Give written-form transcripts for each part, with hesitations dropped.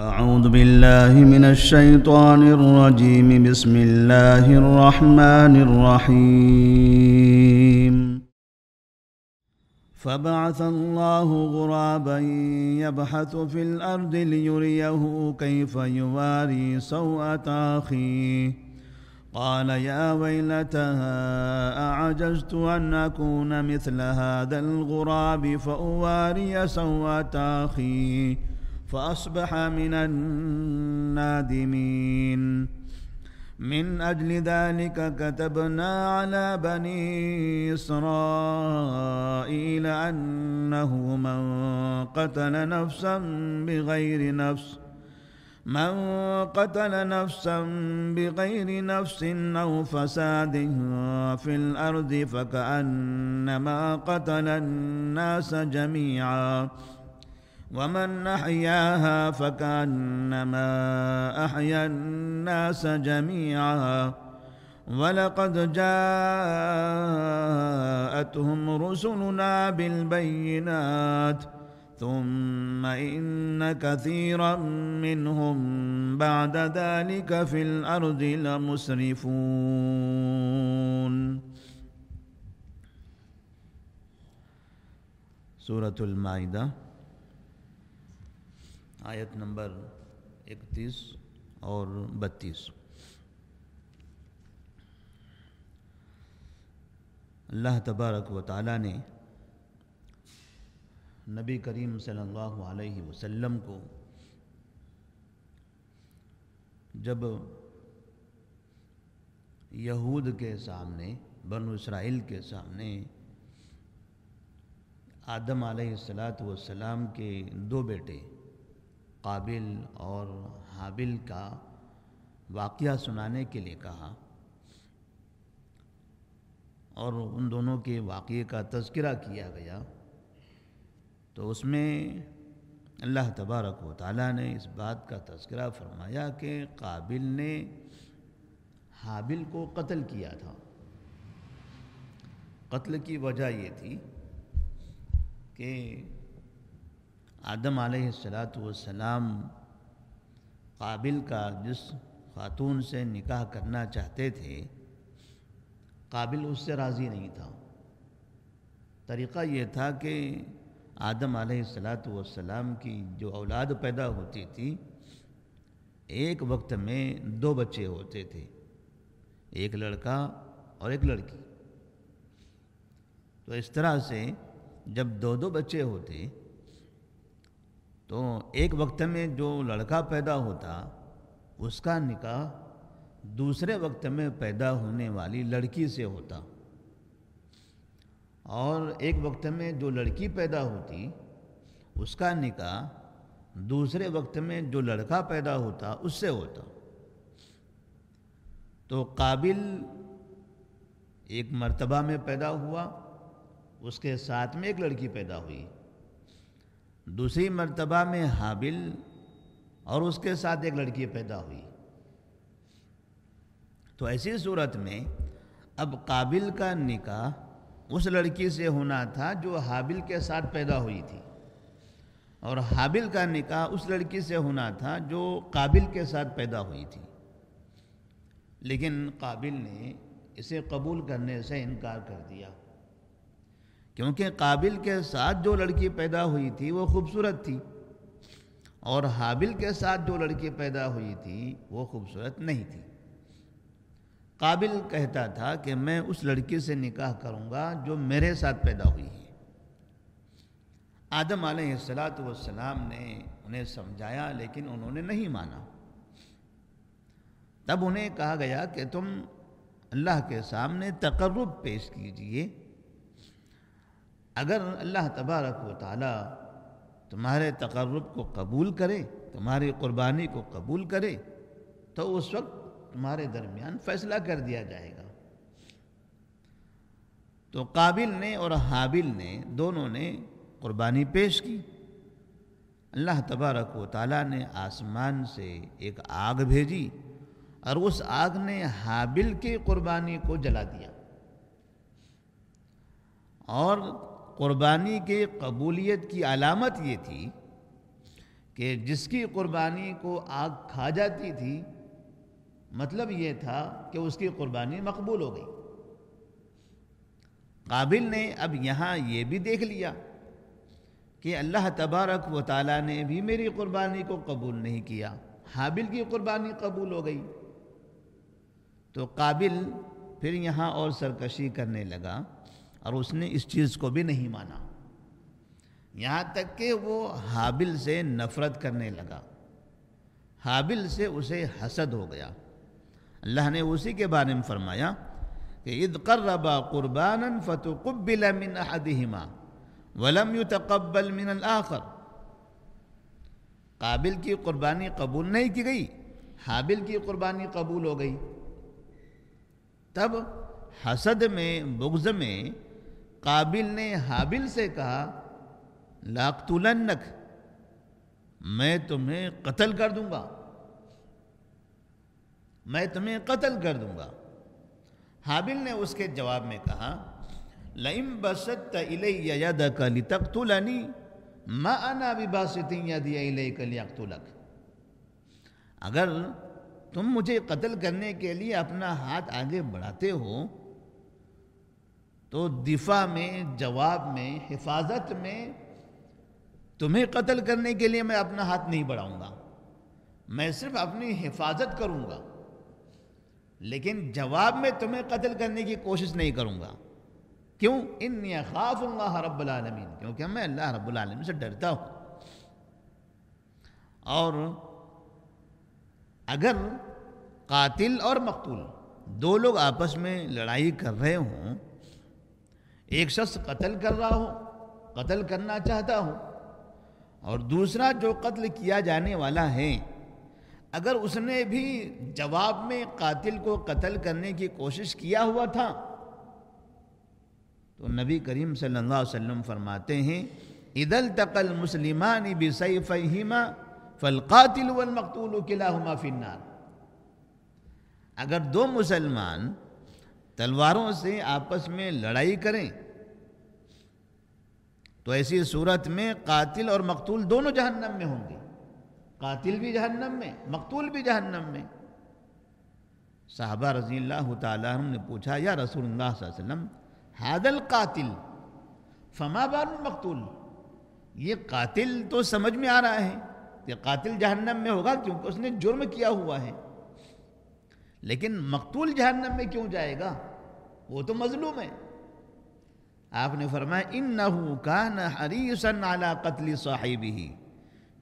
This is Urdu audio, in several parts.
أعوذ بالله من الشيطان الرجيم. بسم الله الرحمن الرحيم. فبعث الله غرابا يبحث في الأرض ليريه كيف يواري سوءة أخيه قال يا ويلتها أعجزت أن أكون مثل هذا الغراب فأواري سوءة أخي فأصبح من النادمين. من أجل ذلك كتبنا على بني إسرائيل أنه من قتل نفسا بغير نفس أو فساد في الأرض فكأنما قتل الناس جميعا ومن أحياها فكأنما أحيا الناس جميعا ولقد جاءتهم رسلنا بالبينات ثم إن كثيرا منهم بعد ذلك في الأرض لمسرفون. سورة المائدہ آیت نمبر 31 اور 32. اللہ تبارک و تعالیٰ نے نبی کریم صلی اللہ علیہ وسلم کو جب یہود کے سامنے، بنو اسرائیل کے سامنے آدم علیہ السلام کے دو بیٹے قابل اور حابل کا واقعہ سنانے کے لیے کہا اور ان دونوں کے واقعے کا تذکرہ کیا گیا، تو اس میں اللہ تبارک و تعالیٰ نے اس بات کا تذکرہ فرمایا کہ قابل نے حابل کو قتل کیا تھا. قتل کی وجہ یہ تھی کہ آدم علیہ السلام قابل کا جس خاتون سے نکاح کرنا چاہتے تھے، قابل اس سے راضی نہیں تھا. طریقہ یہ تھا کہ آدم علیہ السلام کی جو اولاد پیدا ہوتی تھی، ایک وقت میں 2 بچے ہوتے تھے، ایک لڑکا اور ایک لڑکی. تو اس طرح سے جب 2 بچے ہوتے تو ایک وقت میں جو لڑکا پیدا ہوتا اس کا نکاح دوسرے وقت میں پیدا ہونے والی لڑکی سے ہوتا، اور ایک وقت میں جو لڑکی پیدا ہوتی اس کا نکاح دوسرے وقت میں جو لڑکا پیدا ہوتا اس سے ہوتا. تو قابل ایک مرتبہ میں پیدا ہوا، اس کے ساتھ میں ایک لڑکی پیدا ہوئی. دوسری مرتبہ میں حابل اور اس کے ساتھ ایک لڑکی پیدا ہوئی. تو ایسی صورت میں اب قابل کا نکاح اس لڑکی سے ہونا تھا جو حابل کے ساتھ پیدا ہوئی تھی، اور حابل کا نکاح اس لڑکی سے ہونا تھا جو قابل کے ساتھ پیدا ہوئی تھی. لیکن قابل نے اسے قبول کرنے سے انکار کر دیا، کیونکہ قابل کے ساتھ جو لڑکی پیدا ہوئی تھی وہ خوبصورت تھی، اور حابل کے ساتھ جو لڑکی پیدا ہوئی تھی وہ خوبصورت نہیں تھی. قابل کہتا تھا کہ میں اس لڑکی سے نکاح کروں گا جو میرے ساتھ پیدا ہوئی ہے. آدم علیہ السلام نے انہیں سمجھایا، لیکن انہوں نے نہیں مانا. تب انہیں کہا گیا کہ تم اللہ کے سامنے تقرب پیش کیجئے. اگر اللہ تبارک و تعالی تمہارے تقرب کو قبول کرے، تمہاری قربانی کو قبول کرے، تو اس وقت تمہارے درمیان فیصلہ کر دیا جائے گا. تو قابل نے اور حابل نے دونوں نے قربانی پیش کی. اللہ تبارک و تعالیٰ نے آسمان سے ایک آگ بھیجی اور اس آگ نے حابل کی قربانی کو جلا دیا، اور قربانی کے قبولیت کی علامت یہ تھی کہ جس کی قربانی کو آگ کھا جاتی تھی، مطلب یہ تھا کہ اس کی قربانی مقبول ہو گئی۔ قابل نے اب یہاں یہ بھی دیکھ لیا کہ اللہ تبارک و تعالیٰ نے بھی میری قربانی کو قبول نہیں کیا، حابل کی قربانی قبول ہو گئی۔ تو قابل پھر یہاں اور سرکشی کرنے لگا اور اس نے اس چیز کو بھی نہیں مانا، یہاں تک کہ وہ حابل سے نفرت کرنے لگا، حابل سے اسے حسد ہو گیا۔ اللہ نے اسی کے بارے میں فرمایا کہ اذ قربا قربانا فتقبل من احدہما ولم يتقبل من الآخر۔ قابل کی قربانی قبول نہیں کی گئی، حابل کی قربانی قبول ہو گئی۔ تب حسد میں، بغض میں قابل نے حابل سے کہا لاقتلنک، میں تمہیں قتل کر دوں گا، میں تمہیں قتل کر دوں گا۔ حابل نے اس کے جواب میں کہا لئن بسطت الی یدک لتقتلنی ما انا بباسط یدی الیک لیقتلک، اگر تم مجھے قتل کرنے کے لیے اپنا ہاتھ آگے بڑھاتے ہو تو دفاع میں، جواب میں، حفاظت میں تمہیں قتل کرنے کے لیے میں اپنا ہاتھ نہیں بڑھاؤں گا، میں صرف اپنی حفاظت کروں گا، لیکن جواب میں تمہیں قتل کرنے کی کوشش نہیں کروں گا۔ کیوں؟ انی اخاف اللہ رب العالمین، کیونکہ میں اللہ رب العالمین سے ڈرتا ہوں۔ اور اگر قاتل اور مقتول دو لوگ آپس میں لڑائی کر رہے ہوں، ایک شخص قتل کر رہا ہو، قتل کرنا چاہتا ہو، اور دوسرا جو قتل کیا جانے والا ہے اگر اس نے بھی جواب میں قاتل کو قتل کرنے کی کوشش کیا ہوا تھا، تو نبی کریم صلی اللہ علیہ وسلم فرماتے ہیں اذا التقى المسلمان بسيفيهما فالقاتل والمقتول كلاهما في النار۔ اگر دو مسلمان تلواروں سے آپس میں لڑائی کریں تو ایسی صورت میں قاتل اور مقتول دونوں جہنم میں ہوں گے، قاتل بھی جہنم میں، مقتول بھی جہنم میں۔ صحابہ رضی اللہ تعالیٰ عنہ نے پوچھا یا رسول اللہ صلی اللہ علیہ وسلم ھذا القاتل فما بال المقتول، یہ قاتل تو سمجھ میں آ رہا ہے کہ قاتل جہنم میں ہوگا کیونکہ اس نے جرم کیا ہوا ہے، لیکن مقتول جہنم میں کیوں جائے گا؟ وہ تو مظلوم ہے۔ آپ نے فرمایا انہ کان حریصا علی قتل صاحبہ،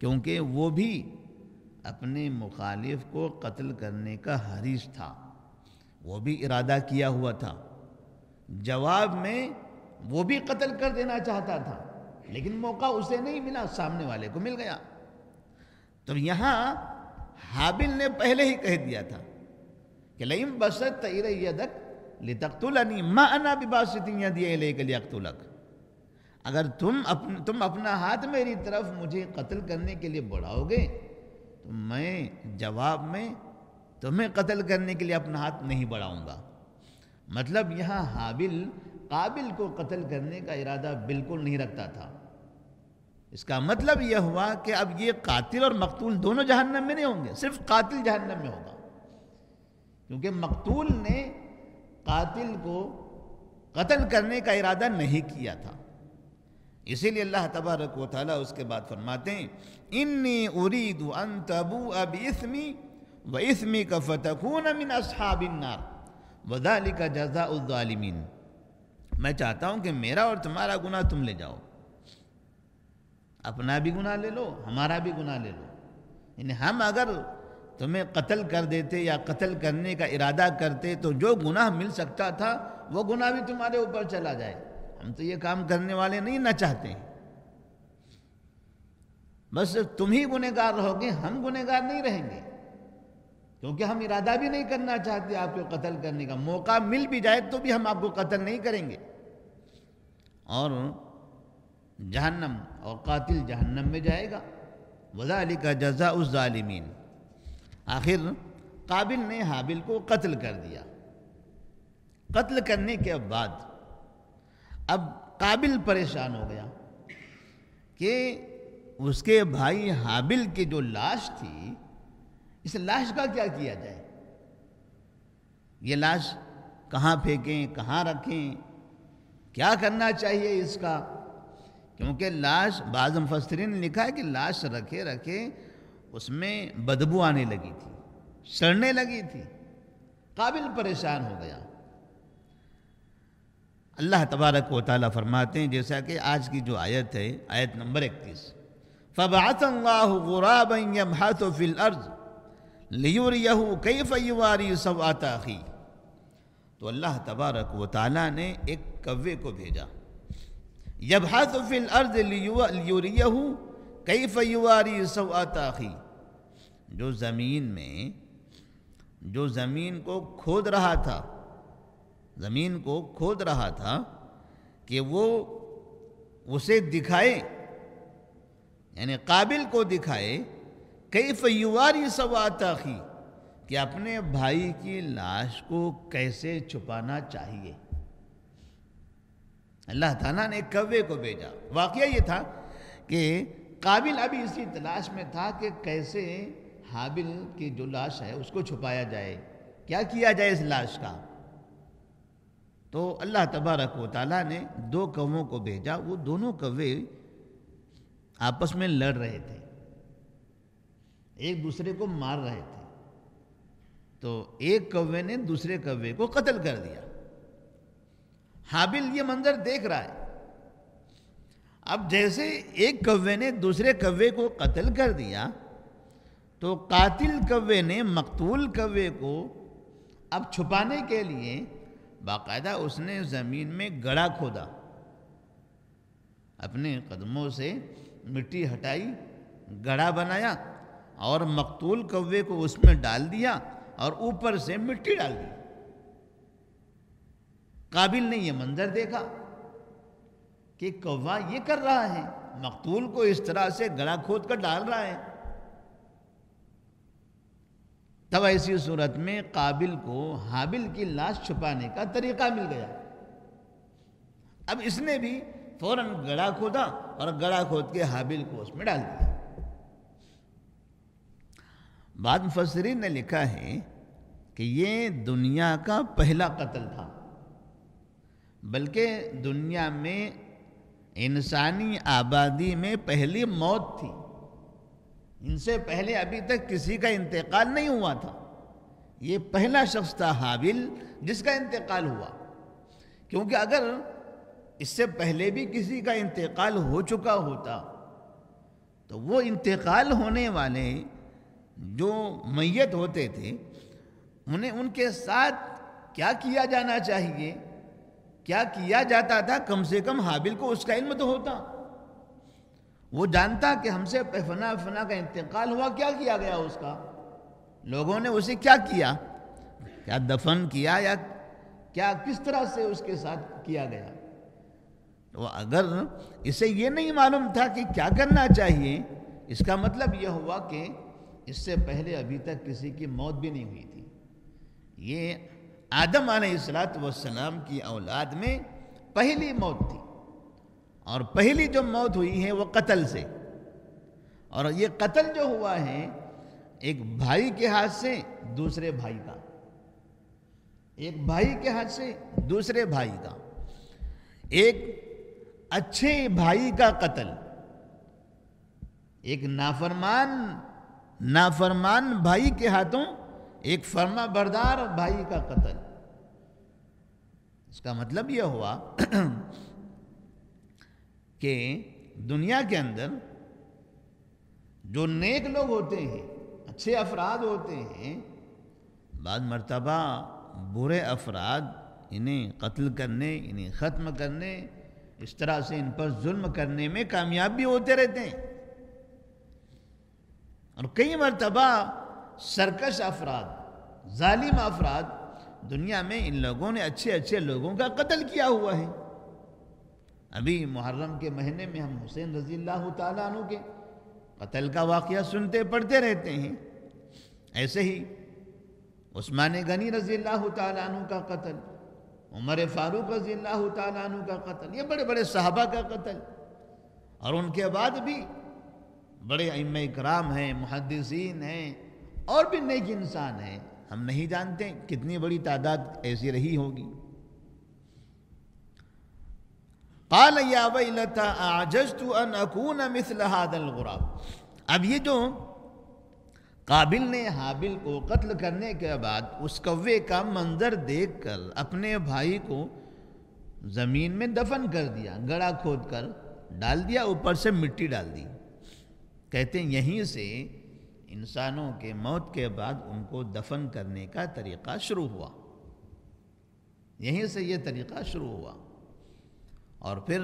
کیونکہ وہ بھی اپنے مخالف کو قتل کرنے کا حریص تھا، وہ بھی ارادہ کیا ہوا تھا، جواب میں وہ بھی قتل کر دینا چاہتا تھا، لیکن موقع اسے نہیں ملا، سامنے والے کو مل گیا۔ تو یہاں حابل نے پہلے ہی کہہ دیا تھا کہ لئن بسطت الی یدک لتقتلنی ما انا بباسط یدی الیک لیقتلک، اگر تم اپنا ہاتھ میری طرف مجھے قتل کرنے کے لیے بڑھاؤ گے تو میں جواب میں تمہیں قتل کرنے کے لیے اپنا ہاتھ نہیں بڑھاؤں گا۔ مطلب یہاں حابل قابل کو قتل کرنے کا ارادہ بالکل نہیں رکھتا تھا۔ اس کا مطلب یہ ہوا کہ اب یہ قاتل اور مقتول دونوں جہنم میں نہیں ہوں گے، صرف قاتل جہنم میں ہوگا، کیونکہ مقتول نے قاتل کو قتل کرنے کا ارادہ نہیں کیا تھا۔ اسی لیے اللہ تبارک و تعالیٰ اس کے بعد فرماتے ہیں انی ارید ان تبوء باسمی واسمک فتکون من اصحاب النار وذلک جزاء الظالمین، میں چاہتا ہوں کہ میرا اور تمہارا گناہ تم لے جاؤ، اپنا بھی گناہ لے لو، ہمارا بھی گناہ لے لو، یعنی ہم اگر تمہیں قتل کر دیتے یا قتل کرنے کا ارادہ کرتے تو جو گناہ مل سکتا تھا وہ گناہ بھی تمہارے اوپر چلا جائے، ہم تو یہ کام کرنے والے نہیں نہ چاہتے ہیں، بس تم ہی گنہگار رہو گے، ہم گنہگار نہیں رہیں گے، کیونکہ ہم ارادہ بھی نہیں کرنا چاہتے آپ کو قتل کرنے کا، موقع مل بھی جائے تو بھی ہم آپ کو قتل نہیں کریں گے۔ اور جہنم اور قاتل جہنم میں جائے گا، وذالک جزاء الظالمین۔ آخر قابل نے حابل کو قتل کر دیا۔ قتل کرنے کے بعد اب قابل پریشان ہو گیا کہ اس کے بھائی حابل کی جو لاش تھی، اس لاش کا کیا کیا جائے؟ یہ لاش کہاں پھینکیں، کہاں رکھیں، کیا کرنا چاہیے اس کا؟ کیونکہ لاش، بعض مفسرین نے لکھا ہے کہ لاش رکھے اس میں بدبو آنے لگی تھی، سڑنے لگی تھی۔ قابل پریشان ہو گیا۔ اللہ تبارک و تعالیٰ فرماتے ہیں، جیسا کہ آج کی جو آیت ہے، آیت نمبر 31، فَبَعَثَ اللَّهُ غُرَابًا يَبْحَثُ فِي الْأَرْضِ لِيُرِيَهُ كَيْفَ يُوَارِي سَوْءَةَ أَخِيهِ۔ تو اللہ تبارک و تعالیٰ نے ایک کوے کو بھیجا، يَبْحَثُ فِي الْأَرْضِ لِيُرِيَهُ كَيْفَ يُوَارِي سَوْءَةَ أَخِيهِ، جو زمین کو کھود رہا تھا کہ وہ اسے دکھائے، یعنی قابل کو دکھائے، کیف یواری سوءۃ اخی، کہ اپنے بھائی کی لاش کو کیسے چھپانا چاہیے۔ اللہ تعالیٰ نے ایک کوے کو بھیجا۔ واقعہ یہ تھا کہ قابل ابھی اسی تلاش میں تھا کہ کیسے حابل کی جو لاش ہے اس کو چھپایا جائے، کیا کیا جائے اس لاش کا۔ تو اللہ تبارک و تعالیٰ نے 2 کووں کو بھیجا۔ وہ دونوں کوے آپس میں لڑ رہے تھے، ایک دوسرے کو مار رہے تھے۔ تو ایک کوے نے دوسرے کوے کو قتل کر دیا۔ حابل یہ منظر دیکھ رہا ہے۔ اب جیسے ایک کوے نے دوسرے کوے کو قتل کر دیا، تو قاتل کوے نے مقتول کوے کو اب چھپانے کے لیے باقاعدہ اس نے زمین میں گڑھا کھودا، اپنے قدموں سے مٹی ہٹائی، گڑھا بنایا اور مقتول کوے کو اس میں ڈال دیا اور اوپر سے مٹی ڈال دی۔ قابل نے یہ منظر دیکھا کہ کوہ یہ کر رہا ہے، مقتول کو اس طرح سے گڑھا کھود کر ڈال رہا ہے۔ تب ایسی صورت میں قابل کو حابل کی لاش چھپانے کا طریقہ مل گیا۔ اب اس نے بھی فوراً گڑھا کھودا اور گڑھا کھود کے حابل کو اس میں ڈال دیا۔ بعض مفسرین نے لکھا ہے کہ یہ دنیا کا پہلا قتل تھا، بلکہ دنیا میں انسانی آبادی میں پہلی موت تھی۔ ان سے پہلے ابھی تک کسی کا انتقال نہیں ہوا تھا۔ یہ پہلا شخص تھا حابل جس کا انتقال ہوا، کیونکہ اگر اس سے پہلے بھی کسی کا انتقال ہو چکا ہوتا تو وہ انتقال ہونے والے جو میت ہوتے تھے انہیں ان کے ساتھ کیا کیا جانا چاہیے، کیا کیا جاتا تھا، کم سے کم حابل کو اس کا علم تو ہوتا۔ وہ جانتا کہ ہم سے فنا کا انتقال ہوا، کیا کیا گیا اس کا، لوگوں نے اسے کیا کیا، کیا دفن کیا یا کیا کس طرح سے اس کے ساتھ کیا گیا۔ تو اگر اسے یہ نہیں معلوم تھا کہ کیا کرنا چاہیے، اس کا مطلب یہ ہوا کہ اس سے پہلے ابھی تک کسی کی موت بھی نہیں ہوئی تھی۔ یہ آدم علیہ السلام کی اولاد میں پہلی موت تھی، اور پہلی جو موت ہوئی ہے وہ قتل سے، اور یہ قتل جو ہوا ہے ایک بھائی کے ہاتھ سے دوسرے بھائی کا، ایک بھائی کے ہاتھ سے دوسرے بھائی کا، ایک اچھے بھائی کا قتل، ایک نافرمان بھائی کے ہاتھوں ایک فرما بردار بھائی کا قتل۔ اس کا مطلب یہ ہوا کہ دنیا کے اندر جو نیک لوگ ہوتے ہیں، اچھے افراد ہوتے ہیں، بعض مرتبہ برے افراد انہیں قتل کرنے، انہیں ختم کرنے، اس طرح سے ان پر ظلم کرنے میں کامیاب بھی ہوتے رہتے ہیں، اور کئی مرتبہ سرکش افراد، ظالم افراد، دنیا میں ان لوگوں نے اچھے لوگوں کا قتل کیا ہوا ہے۔ ابھی محرم کے مہینے میں ہم حسین رضی اللہ تعالیٰ عنہ کے قتل کا واقعہ سنتے پڑھتے رہتے ہیں۔ ایسے ہی عثمان غنی رضی اللہ تعالیٰ عنہ کا قتل، عمر فاروق رضی اللہ تعالیٰ عنہ کا قتل، یہ بڑے بڑے صحابہ کا قتل، اور ان کے بعد بھی بڑے ائمہ کرام ہیں، محدثین ہیں، اور بھی نیک انسان ہیں، ہم نہیں جانتے کتنی بڑی تعداد ایسی رہی ہوگی۔ قال یا ویلتا اعجزت ان اکون مثل هذا الغراب۔ اب یہ جو قابل نے حابل کو قتل کرنے کے بعد اس کوے کا منظر دیکھ کر اپنے بھائی کو زمین میں دفن کر دیا، گڑھا کھود کر ڈال دیا، اوپر سے مٹی ڈال دی، کہتے ہیں یہیں سے انسانوں کے موت کے بعد ان کو دفن کرنے کا طریقہ شروع ہوا، یہیں سے یہ طریقہ شروع ہوا، اور پھر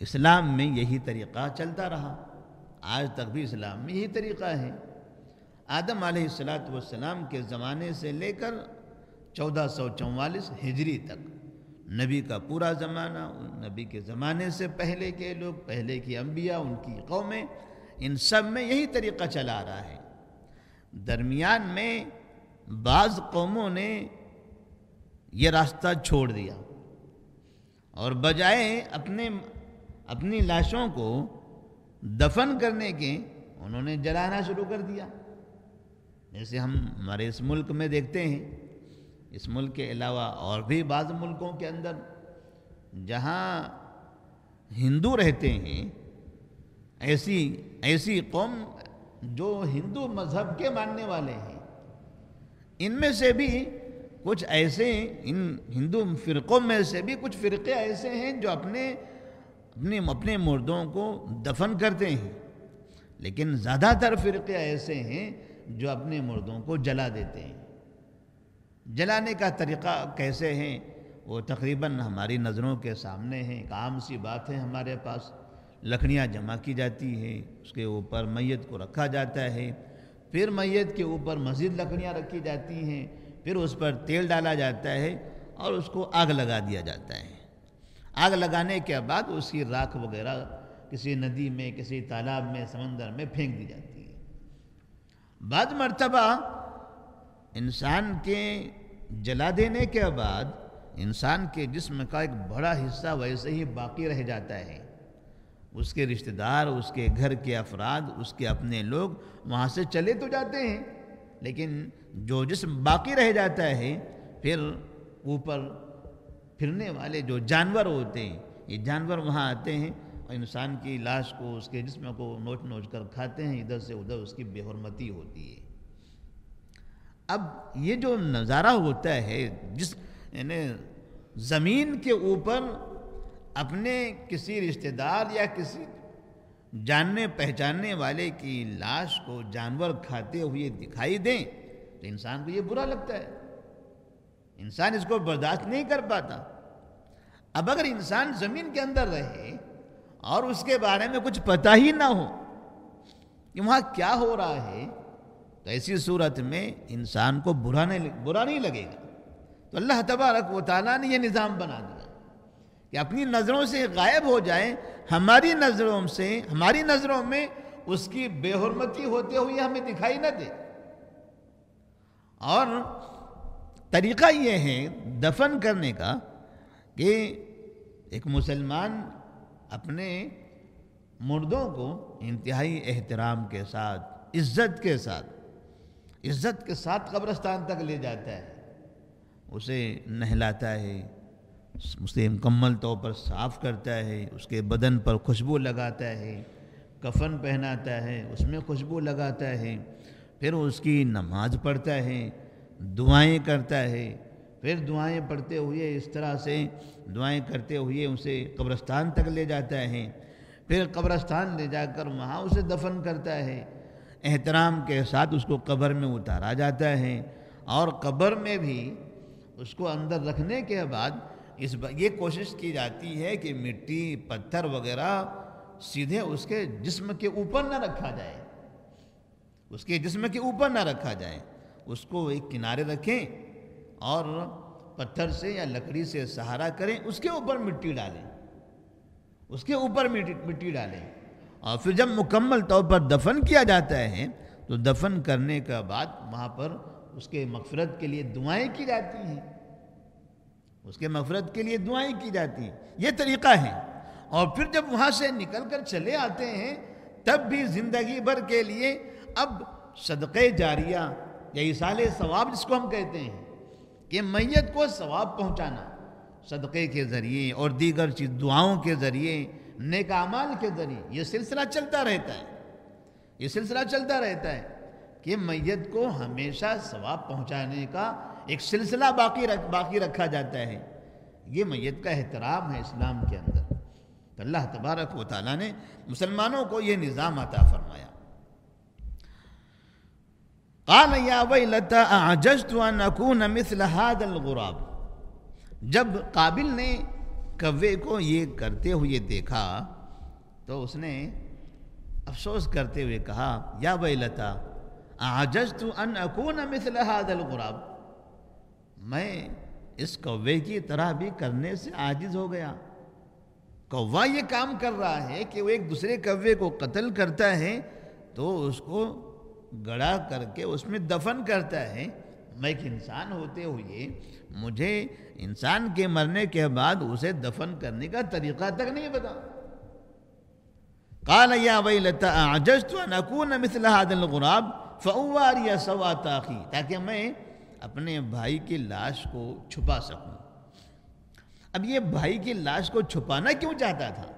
اسلام میں یہی طریقہ چلتا رہا، آج تک بھی اسلام میں یہی طریقہ ہے۔ آدم علیہ السلام کے زمانے سے لے کر 1444 ہجری تک نبی کا پورا زمانہ، نبی کے زمانے سے پہلے کے لوگ، پہلے کی انبیاء، ان کی قومیں، ان سب میں یہی طریقہ چلا آ رہا ہے۔ درمیان میں بعض قوموں نے یہ راستہ چھوڑ دیا اور بجائے اپنی لاشوں کو دفن کرنے کے انہوں نے جلانا شروع کر دیا، جیسے ہم ہمارے اس ملک میں دیکھتے ہیں۔ اس ملک کے علاوہ اور بھی بعض ملکوں کے اندر جہاں ہندو رہتے ہیں، ایسی قوم جو ہندو مذہب کے ماننے والے ہیں، ان میں سے بھی کچھ ایسے، ان ہندو فرقوں میں سے بھی کچھ فرقے ایسے ہیں جو اپنے مردوں کو دفن کرتے ہیں، لیکن زیادہ تر فرقے ایسے ہیں جو اپنے مردوں کو جلا دیتے ہیں۔ جلانے کا طریقہ کیسے ہیں وہ تقریباً ہماری نظروں کے سامنے ہیں، ایک عام سی بات ہے ہمارے پاس۔ لکڑیاں جمع کی جاتی ہیں، اس کے اوپر میت کو رکھا جاتا ہے، پھر میت کے اوپر مزید لکڑیاں رکھی جاتی ہیں، پھر اس پر تیل ڈالا جاتا ہے اور اس کو آگ لگا دیا جاتا ہے۔ آگ لگانے کے بعد اس کی راکھ وغیرہ کسی ندی میں، کسی تالاب میں، سمندر میں پھینک دی جاتی ہے۔ بعض مرتبہ انسان کے جلا دینے کے بعد انسان کے جسم کا ایک بڑا حصہ ویسے ہی باقی رہ جاتا ہے، اس کے رشتہ دار، اس کے گھر کے افراد، اس کے اپنے لوگ وہاں سے چلے تو جاتے ہیں، لیکن جو جسم باقی رہ جاتا ہے پھر اوپر پھرنے والے جو جانور ہوتے ہیں، یہ جانور وہاں آتے ہیں اور انسان کی لاش کو، اس کے جسم کو نوچ نوچ کر کھاتے ہیں، ادھر سے ادھر اس کی بے حرمتی ہوتی ہے۔ اب یہ جو نظارہ ہوتا ہے یعنی زمین کے اوپر اپنے کسی رشتہ دار یا کسی جاننے پہچاننے والے کی لاش کو جانور کھاتے ہوئے دکھائی دیں تو انسان کو یہ برا لگتا ہے، انسان اس کو برداشت نہیں کر پاتا۔ اب اگر انسان زمین کے اندر رہے اور اس کے بارے میں کچھ پتہ ہی نہ ہو کہ وہاں کیا ہو رہا ہے، تو ایسی صورت میں انسان کو برا نہیں لگے گا۔ تو اللہ تبارک و تعالیٰ نے یہ نظام بنا دیا کہ اپنی نظروں سے غائب ہو جائے، ہماری نظروں میں اس کی بے حرمتی ہوتے ہوئے ہمیں دکھائی نہ دے۔ اور طریقہ یہ ہے دفن کرنے کا کہ ایک مسلمان اپنے مردوں کو انتہائی احترام کے ساتھ، عزت کے ساتھ قبرستان تک لے جاتا ہے، اسے نہلاتا ہے، اسے مکمل طور پر صاف کرتا ہے، اس کے بدن پر خوشبو لگاتا ہے، کفن پہناتا ہے، اس میں خوشبو لگاتا ہے، پھر اس کی نماز پڑھتا ہے، دعائیں کرتا ہے، پھر دعائیں پڑھتے ہوئے اس طرح سے دعائیں کرتے ہوئے اسے قبرستان تک لے جاتا ہے، پھر قبرستان لے جا کر وہاں اسے دفن کرتا ہے، احترام کے ساتھ اس کو قبر میں اتارا جاتا ہے، اور قبر میں بھی اس کو اندر رکھنے کے بعد یہ کوشش کی جاتی ہے کہ مٹی، پتھر وغیرہ سیدھے اس کے جسم کے اوپر نہ رکھا جائے، اس کے جسم کے اوپر نہ رکھا جائے، اس کو ایک کنارے رکھیں اور پتھر سے یا لکڑی سے سہارا کریں، اس کے اوپر مٹی ڈالیں، اور پھر جب مکمل طور پر دفن کیا جاتا ہے تو دفن کرنے کے بعد وہاں پر اس کے مغفرت کے لیے دعائیں کی جاتی ہیں، یہ طریقہ ہے۔ اور پھر جب وہاں سے نکل کر چلے آتے ہیں تب بھی زندگی بھر کے لیے اب صدقے جاریہ یا ایصال ثواب جس کو ہم کہتے ہیں کہ میت کو ثواب پہنچانا صدقے کے ذریعے اور دیگر چیز دعاؤں کے ذریعے نیک اعمال کے ذریعے یہ سلسلہ چلتا رہتا ہے، یہ سلسلہ چلتا رہتا ہے کہ میت کو ہمیشہ ثواب پہنچانے کا ایک سلسلہ باقی رکھا جاتا ہے۔ یہ میت کا احترام ہے اسلام کے اندر۔ تو اللہ تبارک و تعالیٰ نے مسلمانوں کو یہ نظام عطا فرمایا۔ قال یا ویلتا اعجزت ان اکون مثل هذا الغراب، جب قابل نے کوے کو یہ کرتے ہوئے دیکھا تو اس نے افسوس کرتے ہوئے کہا یا ویلتا اعجزت ان اکون مثل هذا الغراب، میں اس کوے کی طرح بھی کرنے سے عاجز ہو گیا۔ کوا یہ کام کر رہا ہے کہ وہ ایک دوسرے کوے کو قتل کرتا ہے تو اس کو گڑا کر کے اس میں دفن کرتا ہے، میں ایک انسان ہوتے ہوئے مجھے انسان کے مرنے کے بعد اسے دفن کرنے کا طریقہ تک نہیں پتا۔ قال یا ویلتا اعجزت ان اکون مثل هذا الغراب فاواری سوءة اخی، تاکہ میں اپنے بھائی کی لاش کو چھپا سکوں۔ اب یہ بھائی کی لاش کو چھپانا کیوں چاہتا تھا؟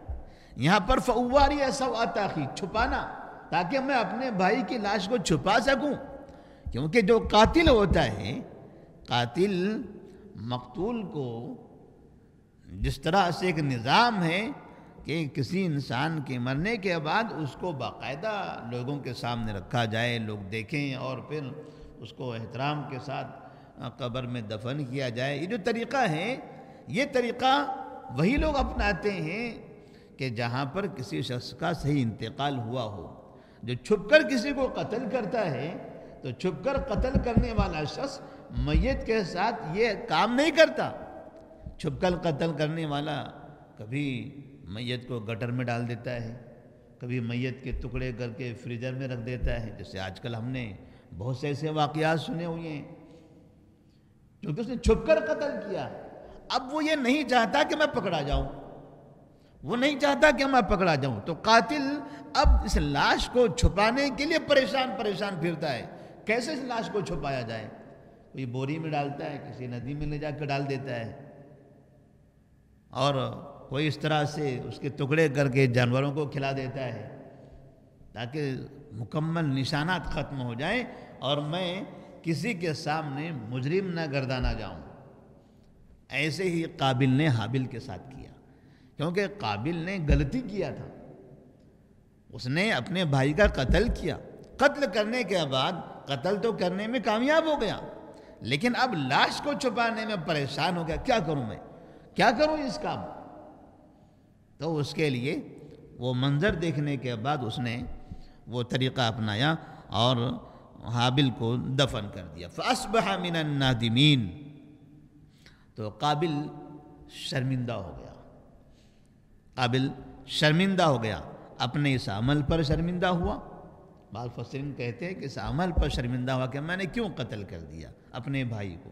یہاں پر فاواری سوءة اخی، چھپانا، تاکہ میں اپنے بھائی کی لاش کو چھپا سکوں، کیونکہ جو قاتل ہوتا ہے، قاتل مقتول کو جس طرح سے ایک نظام ہے کہ کسی انسان کے مرنے کے بعد اس کو باقاعدہ لوگوں کے سامنے رکھا جائے، لوگ دیکھیں اور پھر اس کو احترام کے ساتھ قبر میں دفن کیا جائے، یہ جو طریقہ ہے یہ طریقہ وہی لوگ اپناتے ہیں کہ جہاں پر کسی شخص کا صحیح انتقال ہوا ہو۔ جو چھپ کر کسی کو قتل کرتا ہے تو چھپ کر قتل کرنے والا شخص میت کے ساتھ یہ کام نہیں کرتا۔ چھپ کر قتل کرنے والا کبھی میت کو گٹر میں ڈال دیتا ہے، کبھی میت کے ٹکڑے کر کے فریزر میں رکھ دیتا ہے، جیسے آج کل ہم نے بہت سے ایسے واقعات سنے ہوئے ہیں کیونکہ اس نے چھپ کر قتل کیا۔ اب وہ یہ نہیں چاہتا کہ میں پکڑا جاؤں، وہ نہیں چاہتا کہ میں پکڑا جاؤں، تو قاتل اب اس لاش کو چھپانے کے لیے پریشان پھرتا ہے، کیسے اس لاش کو چھپایا جائے؟ کوئی بوری میں ڈالتا ہے، کسی ندی میں لے جا کے ڈال دیتا ہے، اور کوئی اس طرح سے اس کے ٹکڑے کر کے جانوروں کو کھلا دیتا ہے تاکہ مکمل نشانات ختم ہو جائیں اور میں کسی کے سامنے مجرم نہ گردانا جاؤں۔ ایسے ہی قابل نے حابل کے ساتھ کیا، کیونکہ قابل نے غلطی کیا تھا، اس نے اپنے بھائی کا قتل کیا، قتل کرنے کے بعد قتل تو کرنے میں کامیاب ہو گیا لیکن اب لاش کو چھپانے میں پریشان ہو گیا، کیا کروں میں، کیا کروں اس کام؟ تو اس کے لیے وہ منظر دیکھنے کے بعد اس نے وہ طریقہ اپنایا اور حابل کو دفن کر دیا۔ فَأَصْبَحَ مِنَ النَّادِمِينَ، تو قابل شرمندہ ہو گیا، قابل شرمندہ ہو گیا، اپنے اس عمل پر شرمندہ ہوا۔ بعض مفسرین کہتے ہیں کہ اس عمل پر شرمندہ ہوا کہ میں نے کیوں قتل کر دیا اپنے بھائی کو۔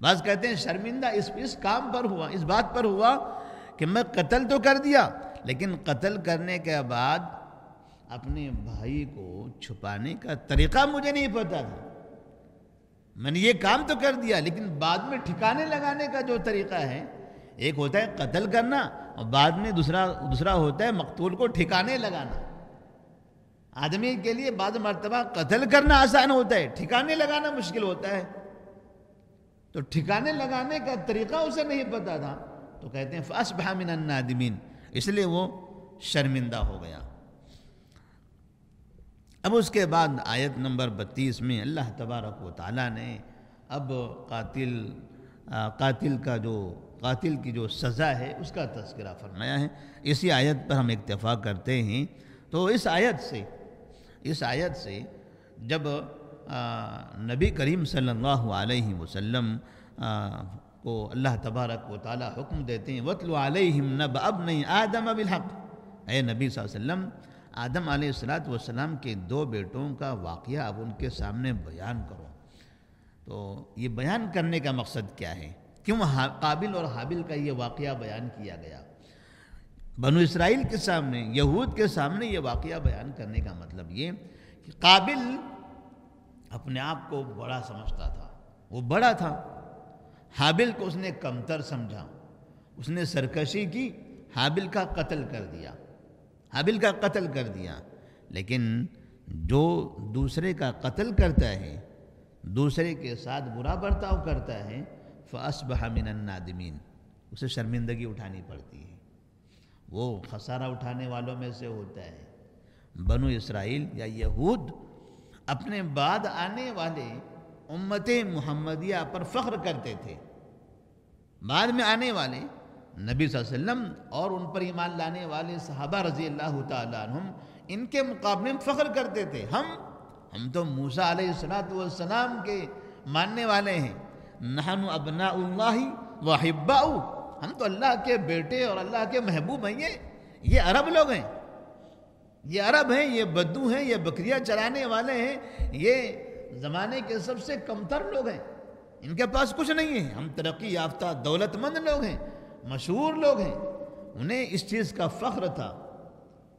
بعض کہتے ہیں شرمندہ اس کام پر ہوا، اس بات پر ہوا کہ میں قتل تو کر دیا لیکن قتل کرنے کے بعد اپنے بھائی کو چھپانے کا طریقہ مجھے نہیں پتا تھا۔ میں نے یہ کام تو کر دیا لیکن بعد میں ٹھکانے لگانے کا جو طریقہ ہے، ایک ہوتا ہے قتل کرنا اور بعد میں دوسرا ہوتا ہے مقتول کو ٹھکانے لگانا۔ آدمی کے لیے بعض مرتبہ قتل کرنا آسان ہوتا ہے، ٹھکانے لگانا مشکل ہوتا ہے، تو ٹھکانے لگانے کا طریقہ اسے نہیں پتا تھا، تو کہتے ہیں فَأَصْبَحَ مِنَ النَّادِمِينَ، اس لیے وہ شرمندہ ہو گیا۔ اب اس کے بعد آیت نمبر 32 میں اللہ تبارک و تعالیٰ نے اب قاتل کی جو سزا ہے اس کا تذکرہ فرمایا ہے۔ اسی آیت پر ہم اکتفا کرتے ہیں۔ تو اس آیت سے جب نبی کریم صلی اللہ علیہ وسلم کو اللہ تبارک و تعالیٰ حکم دیتے ہیں وَاتْلُ عَلَيْهِمْ نَبَأَ ابْنَيْ آدَمَ بِالْحَقِّ، اے نبی صلی اللہ علیہ وسلم آدم علیہ السلام کے 2 بیٹوں کا واقعہ اب ان کے سامنے بیان کرو۔ تو یہ بیان کرنے کا مقصد کیا ہے؟ کیوں قابل اور حابل کا یہ واقعہ بیان کیا گیا؟ بنو اسرائیل کے سامنے، یہود کے سامنے یہ واقعہ بیان کرنے کا مطلب یہ کہ قابل اپنے آپ کو بڑا سمجھتا تھا، وہ بڑا تھا، حابل کو اس نے کمتر سمجھا، اس نے سرکشی کی، حابل کا قتل کر دیا، حابل کا قتل کر دیا۔ لیکن جو دوسرے کا قتل کرتا ہے، دوسرے کے ساتھ برا برتاؤ کرتا ہے، فَأَصْبَحَ مِنَ النَّادِمِينَ، اسے شرمندگی اٹھانی پڑتی ہے، وہ خسارہ اٹھانے والوں میں سے ہوتا ہے۔ بنو اسرائیل یا یہود اپنے بعد آنے والے امت محمدیہ پر فخر کرتے تھے، بعد میں آنے والے نبی صلی اللہ علیہ وسلم اور ان پر ایمان لانے والے صحابہ رضی اللہ تعالیٰ عنہم ان کے مقابلے میں فخر کرتے تھے۔ ہم تو موسیٰ علیہ السلام کے ماننے والے ہیں، نحن ابناء اللہ وحباؤ، ہم تو اللہ کے بیٹے اور اللہ کے محبوب ہیں۔ یہ عرب لوگ ہیں، یہ عرب ہیں، یہ بدو ہیں، یہ بکریاں چرانے والے ہیں، یہ زمانے کے سب سے کمتر لوگ ہیں، ان کے پاس کچھ نہیں ہے، ہم ترقی یافتہ دولت مند لوگ ہیں، مشہور لوگ ہیں۔ انہیں اس چیز کا فخر تھا،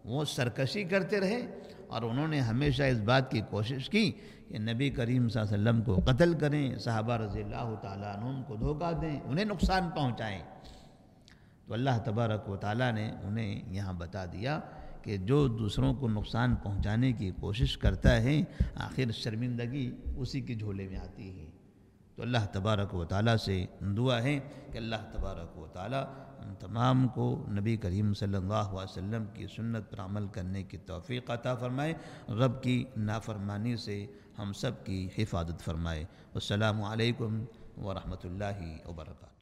وہ سرکشی کرتے رہے، اور انہوں نے ہمیشہ اس بات کی کوشش کی کہ نبی کریم صلی اللہ علیہ وسلم کو قتل کریں، صحابہ رضی اللہ تعالیٰ عنہم کو دھوکہ دیں، انہیں نقصان پہنچائیں۔ تو اللہ تبارک و تعالیٰ نے انہیں یہاں بتا دیا کہ جو دوسروں کو نقصان پہنچانے کی کوشش کرتا ہے، آخر شرمندگی اسی کے جھولے میں آتی ہے۔ تو اللہ تبارک و تعالیٰ سے دعا ہے کہ اللہ تبارک و تعالیٰ ہم تمام کو نبی کریم صلی اللہ علیہ وسلم کی سنت پر عمل کرنے کی توفیق عطا فرمائے، رب کی نافرمانی سے ہم سب کی حفاظت فرمائے۔ السلام علیکم ورحمۃ اللہ وبرکاتہ۔